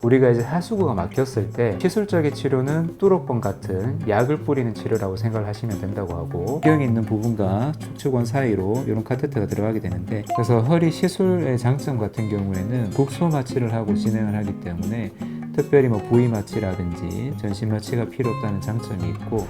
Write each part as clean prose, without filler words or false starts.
우리가 이제 하수구가 막혔을 때 시술적인 치료는 뚜로뻥 같은 약을 뿌리는 치료라고 생각을 하시면 된다고 하고, 기형이 있는 부분과 축축원 사이로 이런 카테터가 들어가게 되는데, 그래서 허리 시술의 장점 같은 경우에는 국소 마취를 하고 진행을 하기 때문에 특별히 부위 마취라든지 전신 마취가 필요 없다는 장점이 있고.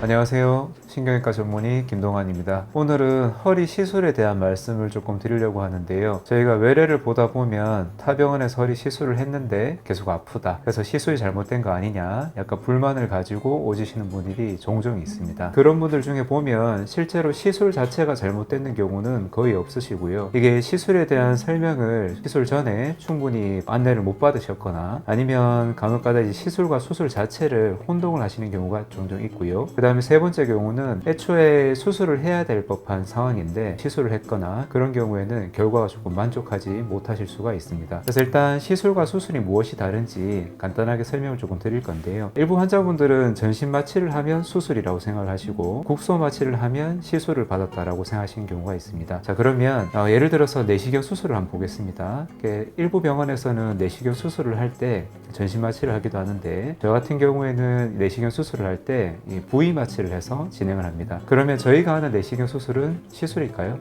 안녕하세요, 신경외과 전문의 김동환입니다. 오늘은 허리 시술에 대한 말씀을 조금 드리려고 하는데요, 저희가 외래를 보다 보면 타 병원에서 허리 시술을 했는데 계속 아프다, 그래서 시술이 잘못된 거 아니냐, 약간 불만을 가지고 오시는 분들이 종종 있습니다. 그런 분들 중에 보면 실제로 시술 자체가 잘못된 경우는 거의 없으시고요, 이게 시술에 대한 설명을 시술 전에 충분히 안내를 못 받으셨거나 아니면 간혹가다 시술과 수술 자체를 혼동을 하시는 경우가 종종 있고요. 그 다음에 세 번째 경우는 애초에 수술을 해야 될 법한 상황인데 시술을 했거나, 그런 경우에는 결과가 조금 만족하지 못하실 수가 있습니다. 그래서 일단 시술과 수술이 무엇이 다른지 간단하게 설명을 조금 드릴 건데요, 일부 환자분들은 전신 마취를 하면 수술이라고 생각을 하시고 국소 마취를 하면 시술을 받았다라고 생각하시는 경우가 있습니다. 자, 그러면 예를 들어서 내시경 수술을 한번 보겠습니다. 일부 병원에서는 내시경 수술을 할 때 전신 마취를 하기도 하는데, 저 같은 경우에는 내시경 수술을 할 때 부위 마취를 해서 진행을 합니다. 그러면 저희가 하는 내시경 수술은 시술일까요?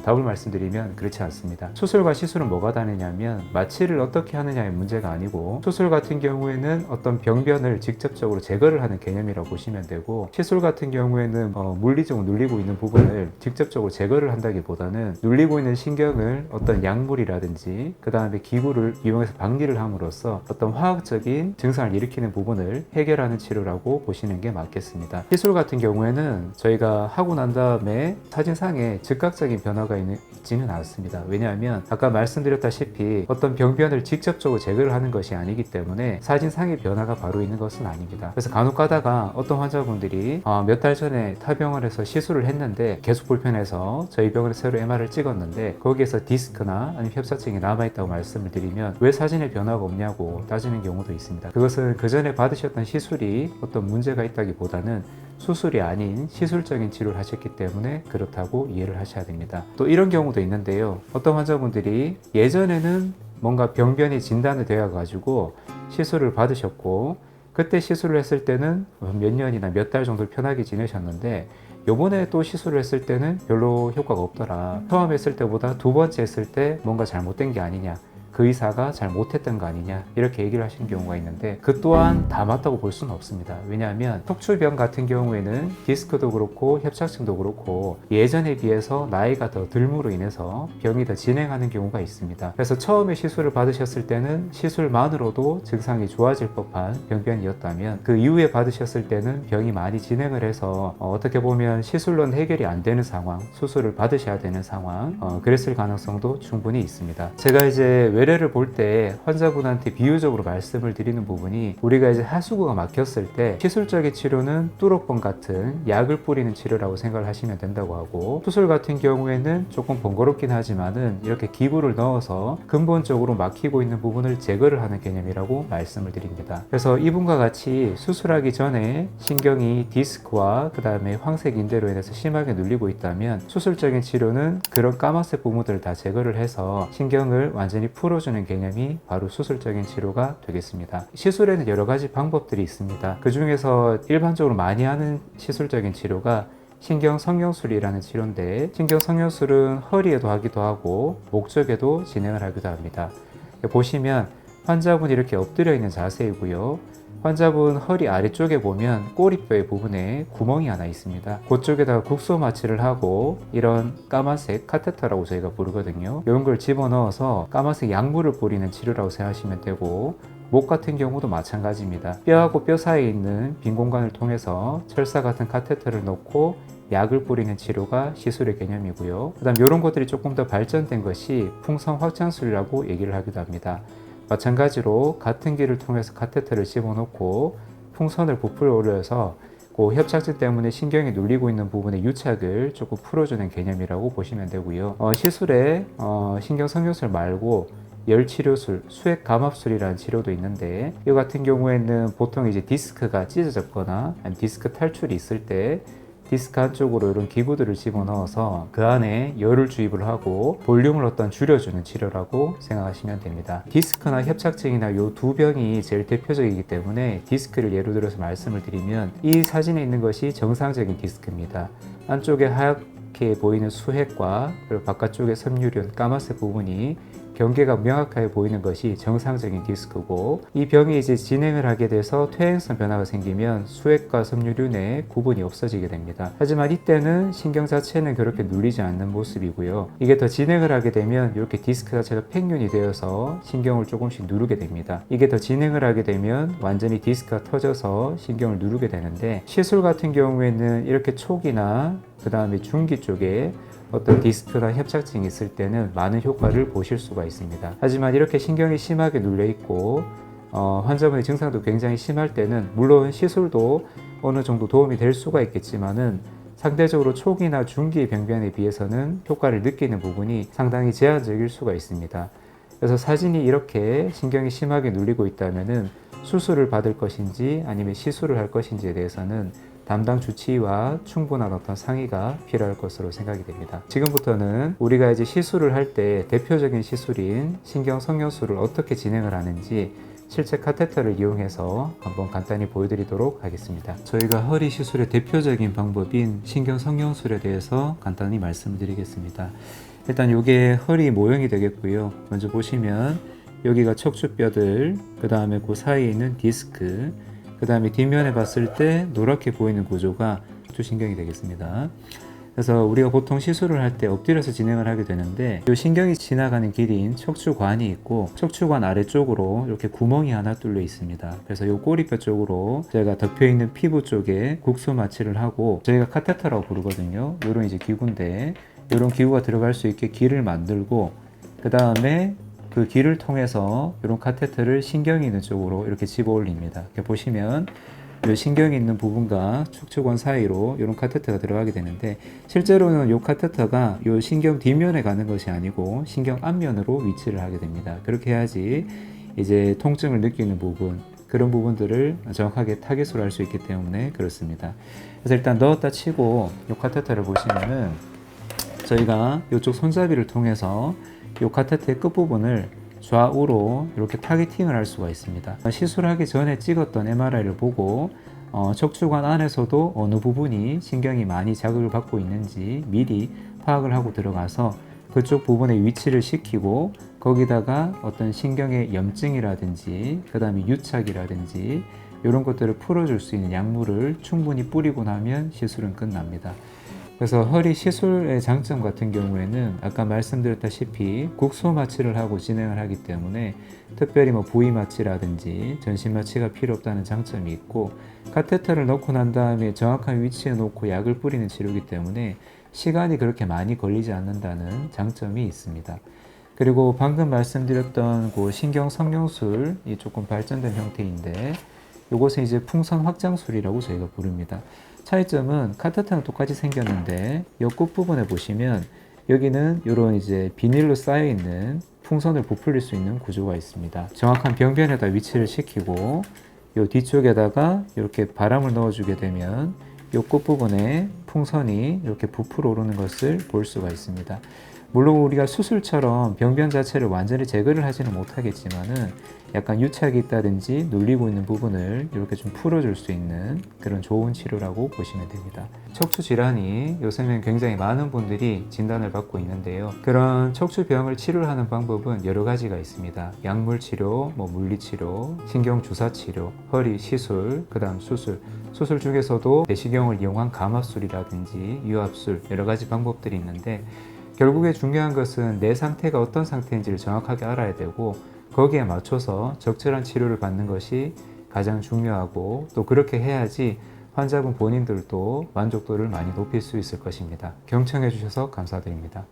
답을 말씀드리면 그렇지 않습니다. 수술과 시술은 뭐가 다르냐면, 마취를 어떻게 하느냐의 문제가 아니고, 수술 같은 경우에는 어떤 병변을 직접적으로 제거를 하는 개념이라고 보시면 되고, 시술 같은 경우에는 물리적으로 눌리고 있는 부분을 직접적으로 제거를 한다기보다는 눌리고 있는 신경을 어떤 약물이라든지 그 다음에 기구를 이용해서 방리를 함으로써 어떤 화학적인 증상을 일으키는 부분을 해결하는 치료라고 보시는 게 맞겠습니다. 시술 같은 경우에는 저희가 하고 난 다음에 사진상에 즉각적인 변화가 있지는 않습니다. 왜냐하면 아까 말씀드렸다시피 어떤 병변을 직접적으로 제거를 하는 것이 아니기 때문에 사진상의 변화가 바로 있는 것은 아닙니다. 그래서 간혹 가다가 어떤 환자분들이 몇 달 전에 타 병원에서 시술을 했는데 계속 불편해서 저희 병원에 새로 MR을 찍었는데 거기에서 디스크나 아니면 협착증이 남아있다고 말씀을 드리면 왜 사진에 변화가 없냐고 따지는 경우도 있습니다. 그것은 그 전에 받으셨던 시술이 어떤 문제가 있다기보다는 수술이 아닌 시술적인 치료를 하셨기 때문에 그렇다고 이해를 하셔야 됩니다. 또 이런 경우도 있는데요, 어떤 환자분들이 예전에는 뭔가 병변이 진단이 되어 가지고 시술을 받으셨고, 그때 시술을 했을 때는 몇 년이나 몇 달 정도 편하게 지내셨는데 요번에 또 시술을 했을 때는 별로 효과가 없더라, 처음 했을 때보다 두 번째 했을 때 뭔가 잘못된 게 아니냐, 그 의사가 잘 못했던 거 아니냐, 이렇게 얘기를 하시는 경우가 있는데, 그 또한 다 맞다고 볼 수는 없습니다. 왜냐하면 척추병 같은 경우에는 디스크도 그렇고 협착증도 그렇고 예전에 비해서 나이가 더 들므로 인해서 병이 더 진행하는 경우가 있습니다. 그래서 처음에 시술을 받으셨을 때는 시술만으로도 증상이 좋아질 법한 병변이었다면, 그 이후에 받으셨을 때는 병이 많이 진행을 해서 어떻게 보면 시술로는 해결이 안 되는 상황, 수술을 받으셔야 되는 상황, 그랬을 가능성도 충분히 있습니다. 제가 이제 외래를 볼 때 환자분한테 비유적으로 말씀을 드리는 부분이, 우리가 이제 하수구가 막혔을 때 시술적인 치료는 뚜로뻥 같은 약을 뿌리는 치료라고 생각을 하시면 된다고 하고, 수술 같은 경우에는 조금 번거롭긴 하지만은 이렇게 기구를 넣어서 근본적으로 막히고 있는 부분을 제거를 하는 개념이라고 말씀을 드립니다. 그래서 이분과 같이 수술하기 전에 신경이 디스크와 그 다음에 황색 인대로 인해서 심하게 눌리고 있다면, 수술적인 치료는 그런 까만색 부분들을 다 제거를 해서 신경을 완전히 풀어주는 개념이 바로 수술적인 치료가 되겠습니다. 시술에는 여러 가지 방법들이 있습니다. 그 중에서 일반적으로 많이 하는 시술적인 치료가 신경성형술이라는 치료인데, 신경성형술은 허리에도 하기도 하고 목 쪽에도 진행을 하기도 합니다. 보시면 환자분이 이렇게 엎드려 있는 자세이고요, 환자분 허리 아래쪽에 보면 꼬리뼈의 부분에 구멍이 하나 있습니다. 그쪽에다가 국소 마취를 하고 이런 까만색 카테터라고 저희가 부르거든요, 이런 걸 집어넣어서 까만색 약물을 뿌리는 치료라고 생각하시면 되고, 목 같은 경우도 마찬가지입니다. 뼈하고 뼈 사이에 있는 빈 공간을 통해서 철사 같은 카테터를 넣고 약을 뿌리는 치료가 시술의 개념이고요. 그 다음 이런 것들이 조금 더 발전된 것이 풍선 확장술이라고 얘기를 하기도 합니다. 마찬가지로 같은 길을 통해서 카테터를 집어넣고 풍선을 부풀어 올려서 그 협착증 때문에 신경이 눌리고 있는 부분의 유착을 조금 풀어주는 개념이라고 보시면 되고요. 시술에 신경성형술 말고 열치료술, 수액감압술이라는 치료도 있는데, 이 같은 경우에는 보통 이제 디스크가 찢어졌거나 아니면 디스크 탈출이 있을 때 디스크 안쪽으로 이런 기구들을 집어넣어서 그 안에 열을 주입을 하고 볼륨을 어떤 줄여주는 치료라고 생각하시면 됩니다. 디스크나 협착증이나 이 두 병이 제일 대표적이기 때문에 디스크를 예로 들어서 말씀을 드리면 이 사진에 있는 것이 정상적인 디스크입니다. 안쪽에 하얗게 보이는 수핵과 그리고 바깥쪽에 섬유륜, 까만색 부분이 경계가 명확하게 보이는 것이 정상적인 디스크고, 이 병이 이제 진행을 하게 돼서 퇴행성 변화가 생기면 수액과 섬유륜의 구분이 없어지게 됩니다. 하지만 이때는 신경 자체는 그렇게 눌리지 않는 모습이고요. 이게 더 진행을 하게 되면 이렇게 디스크 자체가 팽윤이 되어서 신경을 조금씩 누르게 됩니다. 이게 더 진행을 하게 되면 완전히 디스크가 터져서 신경을 누르게 되는데, 시술 같은 경우에는 이렇게 촉이나 그 다음에 중기 쪽에 어떤 디스크나 협착증이 있을 때는 많은 효과를 보실 수가 있습니다. 하지만 이렇게 신경이 심하게 눌려 있고 환자분의 증상도 굉장히 심할 때는 물론 시술도 어느 정도 도움이 될 수가 있겠지만은 상대적으로 초기나 중기 병변에 비해서는 효과를 느끼는 부분이 상당히 제한적일 수가 있습니다. 그래서 사진이 이렇게 신경이 심하게 눌리고 있다면은 수술을 받을 것인지 아니면 시술을 할 것인지에 대해서는 담당 주치의와 충분한 어떤 상의가 필요할 것으로 생각이 됩니다. 지금부터는 우리가 이제 시술을 할 때 대표적인 시술인 신경 성형술을 어떻게 진행을 하는지 실제 카테터를 이용해서 한번 간단히 보여드리도록 하겠습니다. 저희가 허리 시술의 대표적인 방법인 신경 성형술에 대해서 간단히 말씀드리겠습니다. 일단 이게 허리 모형이 되겠고요. 먼저 보시면 여기가 척추뼈들, 그 다음에 그 사이에 있는 디스크, 그 다음에 뒷면에 봤을 때 노랗게 보이는 구조가 척추신경이 되겠습니다. 그래서 우리가 보통 시술을 할 때 엎드려서 진행을 하게 되는데, 이 신경이 지나가는 길이인 척추관이 있고 척추관 아래쪽으로 이렇게 구멍이 하나 뚫려 있습니다. 그래서 이 꼬리뼈 쪽으로 저희가 덮여 있는 피부 쪽에 국소 마취를 하고, 저희가 카테터라고 부르거든요. 이런 이제 기구인데, 이런 기구가 들어갈 수 있게 길을 만들고, 그 다음에 그 길을 통해서 이런 카테터를 신경이 있는 쪽으로 이렇게 집어 올립니다. 이렇게 보시면 이 신경이 있는 부분과 척추관 사이로 이런 카테터가 들어가게 되는데, 실제로는 이 카테터가 이 신경 뒷면에 가는 것이 아니고 신경 앞면으로 위치를 하게 됩니다. 그렇게 해야지 이제 통증을 느끼는 부분, 그런 부분들을 정확하게 타겟으로 할 수 있기 때문에 그렇습니다. 그래서 일단 넣었다 치고 이 카테터를 보시면은 저희가 이쪽 손잡이를 통해서 이 카테터의 끝부분을 좌우로 이렇게 타겟팅을 할 수가 있습니다. 시술하기 전에 찍었던 MRI를 보고 척추관 안에서도 어느 부분이 신경이 많이 자극을 받고 있는지 미리 파악을 하고 들어가서 그쪽 부분에 위치를 시키고, 거기다가 어떤 신경의 염증이라든지 그 다음에 유착이라든지 이런 것들을 풀어줄 수 있는 약물을 충분히 뿌리고 나면 시술은 끝납니다. 그래서 허리 시술의 장점 같은 경우에는 아까 말씀드렸다시피 국소 마취를 하고 진행을 하기 때문에 특별히 부위 마취라든지 전신 마취가 필요 없다는 장점이 있고, 카테터를 넣고 난 다음에 정확한 위치에 놓고 약을 뿌리는 치료이기 때문에 시간이 그렇게 많이 걸리지 않는다는 장점이 있습니다. 그리고 방금 말씀드렸던 그 신경 성형술이 조금 발전된 형태인데, 이것은 이제 풍선 확장술이라고 저희가 부릅니다. 차이점은 카테터는 똑같이 생겼는데 이 끝부분에 보시면 여기는 이런 이제 비닐로 쌓여 있는 풍선을 부풀릴 수 있는 구조가 있습니다. 정확한 병변에다 위치를 시키고 이 뒤쪽에다가 이렇게 바람을 넣어주게 되면 이 끝부분에 풍선이 이렇게 부풀어 오르는 것을 볼 수가 있습니다. 물론 우리가 수술처럼 병변 자체를 완전히 제거를 하지는 못하겠지만은 약간 유착이 있다든지 눌리고 있는 부분을 이렇게 좀 풀어줄 수 있는 그런 좋은 치료라고 보시면 됩니다. 척추 질환이 요새는 굉장히 많은 분들이 진단을 받고 있는데요. 그런 척추병을 치료하는 방법은 여러 가지가 있습니다. 약물 치료, 물리 치료, 신경 주사 치료, 허리 시술, 그 다음 수술. 수술 중에서도 내시경을 이용한 감압술이라든지 유압술, 여러 가지 방법들이 있는데, 결국에 중요한 것은 내 상태가 어떤 상태인지를 정확하게 알아야 되고, 거기에 맞춰서 적절한 치료를 받는 것이 가장 중요하고, 또 그렇게 해야지 환자분 본인들도 만족도를 많이 높일 수 있을 것입니다. 경청해 주셔서 감사드립니다.